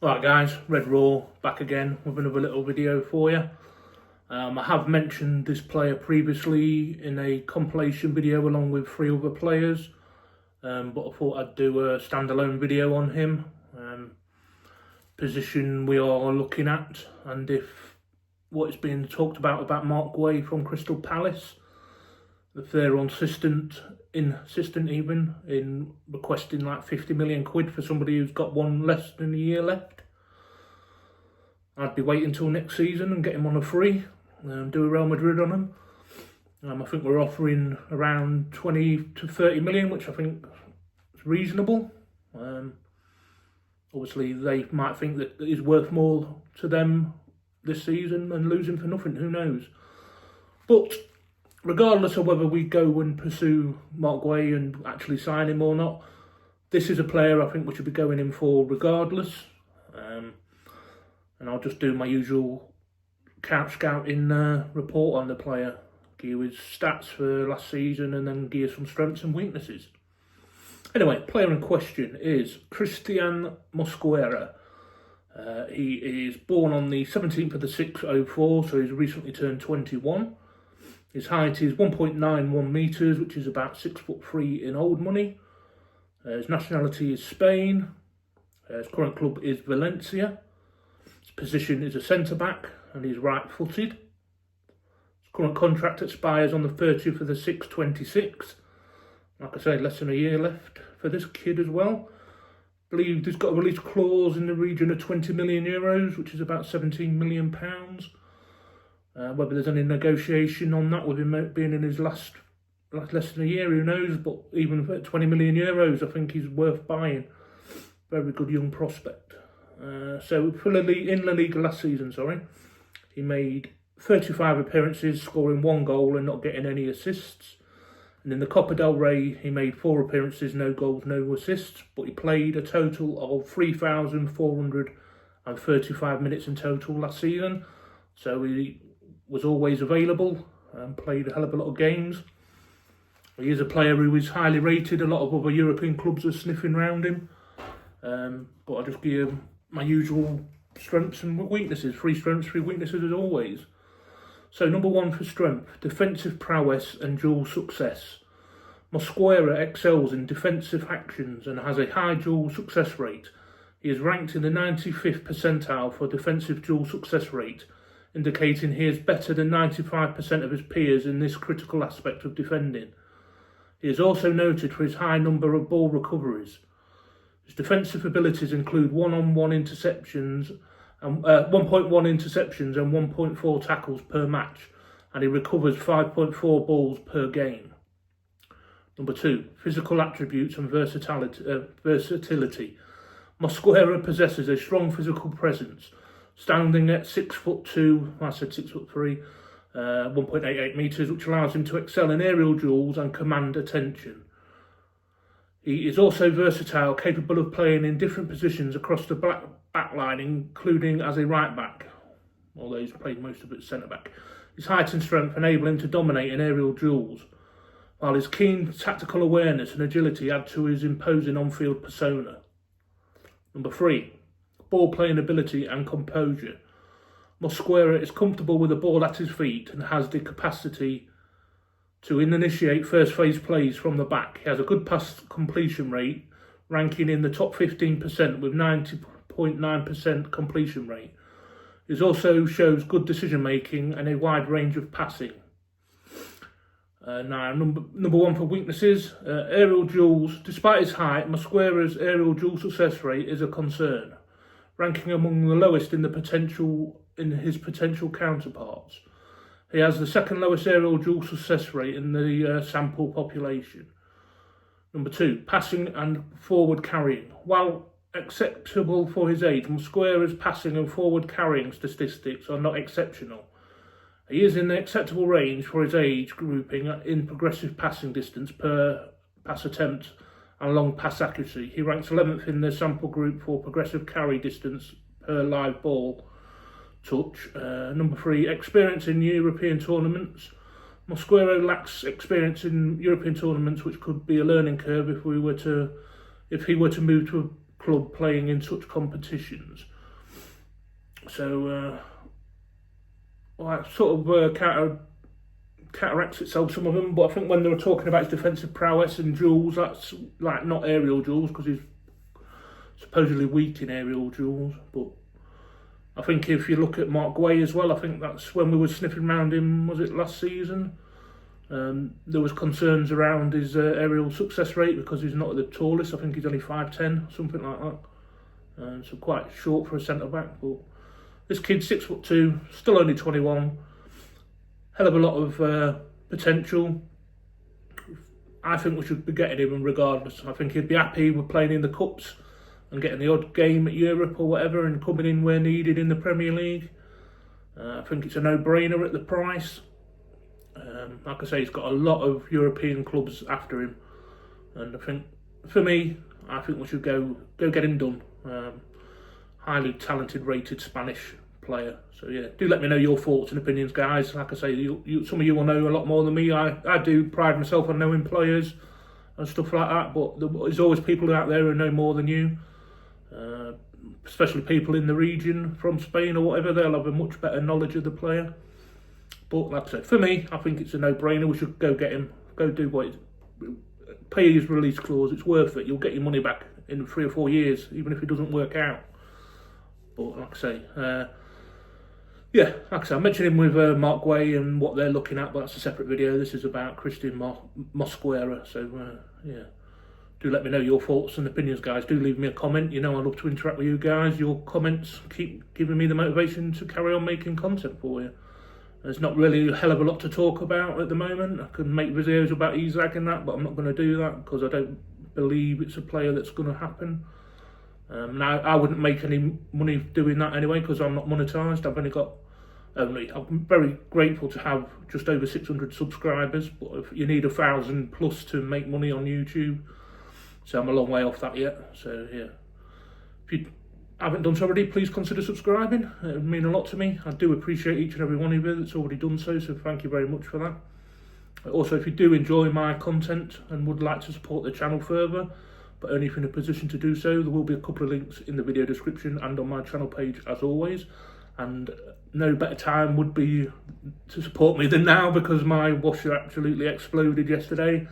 Alright guys, Red Raw back again with another little video for you. I have mentioned this player previously in a compilation video along with 3 other players, but I thought I'd do a standalone video on him, position we are looking at, and if what is being talked about Mark Guay from Crystal Palace, if they're insistent even in requesting like 50 million quid for somebody who's got less than a year left. I'd be waiting till next season and get him on a free, do a Real Madrid on him. I think we're offering around 20 to 30 million, which I think is reasonable. Obviously they might think that it is worth more to them this season and losing for nothing, who knows. But regardless of whether we go and pursue Mark Guay and actually sign him or not, this is a player I think we should be going in for regardless. And I'll just do my usual couch scouting report on the player, give you his stats for last season and then give you some strengths and weaknesses. Anyway, player in question is Cristhian Mosquera. He is born on the 17th of the 6th, 04, so he's recently turned 21. His height is 1.91 metres, which is about 6'3" in old money. His nationality is Spain. His current club is Valencia. His position is a centre-back and he's right-footed. His current contract expires on the 30th of the 6th, 26. Like I say, less than a year left for this kid as well. I believe he's got a release clause in the region of 20 million euros, which is about 17 million pounds. Whether there's any negotiation on that with him being in his less than a year, who knows? But even at 20 million euros, I think he's worth buying. Very good young prospect. So for in La Liga last season, he made 35 appearances, scoring 1 goal and not getting any assists. And in the Copa del Rey, he made 4 appearances, no goals, no assists. But he played a total of 3,435 minutes in total last season. So he was always available and played a hell of a lot of games. He is a player who is highly rated. A lot of other European clubs are sniffing around him. But I'll just give my usual strengths and weaknesses. 3 strengths, 3 weaknesses as always. So number 1 for strength, defensive prowess and dual success. Mosquera excels in defensive actions and has a high dual success rate. He is ranked in the 95th percentile for defensive dual success rate, indicating he is better than 95% of his peers in this critical aspect of defending. He is also noted for his high number of ball recoveries. His defensive abilities include 1.1 interceptions and 1.4 tackles per match, and he recovers 5.4 balls per game. Number 2, physical attributes and versatility. Mosquera possesses a strong physical presence, standing at 6'2", I said 6'3", 1.88 metres, which allows him to excel in aerial duels and command attention. He is also versatile, capable of playing in different positions across the back line, including as a right back, although he's played most of it centre back. His height and strength enable him to dominate in aerial duels, while his keen tactical awareness and agility add to his imposing on-field persona. Number 3, ball playing ability and composure. Mosquera is comfortable with the ball at his feet and has the capacity to initiate first phase plays from the back. He has a good pass completion rate, ranking in the top 15% with 90.9% completion rate. He also shows good decision making and a wide range of passing. Now, number 1 for weaknesses, aerial duels. Despite his height, Mosquera's aerial duel success rate is a concern, ranking among the lowest in his potential counterparts. He has the 2nd lowest aerial duel success rate in the sample population. Number 2, passing and forward carrying. While acceptable for his age, Mosquera's passing and forward carrying statistics are not exceptional. He is in the acceptable range for his age grouping in progressive passing distance per pass attempt and long pass accuracy. He ranks 11th in the sample group for progressive carry distance per live ball touch. Number 3, experience in European tournaments. Mosquera lacks experience in European tournaments, which could be a learning curve if he were to move to a club playing in such competitions. So well, that sort of counteracts itself, some of them, but I think when they were talking about his defensive prowess and duels, that's like not aerial duels, because he's supposedly weak in aerial duels. But I think if you look at Mark Guay as well, I think that's when we were sniffing around him, was it last season? There was concerns around his aerial success rate because he's not the tallest. I think he's only 5'10", something like that. So quite short for a centre back. But this kid's 6'2", still only 21. Hell of a lot of potential. I think we should be getting him regardless. I think he'd be happy with playing in the cups and getting the odd game at Europe or whatever, and coming in where needed in the Premier League. I think it's a no-brainer at the price. Like I say, he's got a lot of European clubs after him, and I think, for me, I think we should go get him done. Highly talented, rated Spanish player. So yeah, do let me know your thoughts and opinions, guys. Like I say, some of you will know a lot more than me. I do pride myself on knowing players and stuff like that, but there's always people out there who know more than you, especially people in the region from Spain or whatever. They'll have a much better knowledge of the player. But like I said, for me, I think it's a no-brainer. We should go get him, go do what pay his release clause. It's worth it. You'll get your money back in 3 or 4 years, even if it doesn't work out. But like I say, yeah, like I said, I mentioned him with Mark Guay and what they're looking at, but that's a separate video. This is about Cristhian Mosquera. So yeah, do let me know your thoughts and opinions, guys. Do leave me a comment. You know I love to interact with you guys. Your comments keep giving me the motivation to carry on making content for you. There's not really a hell of a lot to talk about at the moment. I could make videos about Isaac and that, but I'm not going to do that because I don't believe it's a player that's going to happen. Now, I wouldn't make any money doing that anyway because I'm not monetised. I'm very grateful to have just over 600 subscribers, but if you need 1,000 plus to make money on YouTube, so I'm a long way off that yet. So yeah, if you haven't done so already, please consider subscribing. It would mean a lot to me. I do appreciate each and every one of you that's already done so, so thank you very much for that. Also, if you do enjoy my content and would like to support the channel further, but only if you're in a position to do so, there will be a couple of links in the video description and on my channel page as always. And no better time would be to support me than now, because my washer absolutely exploded yesterday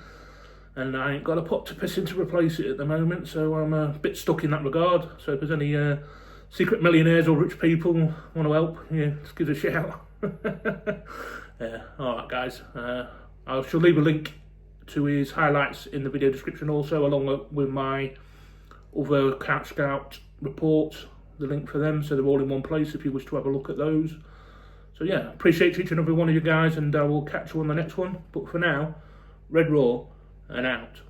and I ain't got a pot to piss in to replace it at the moment, so I'm a bit stuck in that regard. So if there's any secret millionaires or rich people want to help, yeah, just give us a shout. Yeah, alright guys, I shall leave a link to his highlights in the video description also, along with my other Couch Scout reports, the link for them, so they're all in one place if you wish to have a look at those. So yeah, appreciate each and every one of you guys, and I will catch you on the next one. But for now, Red Raw and out.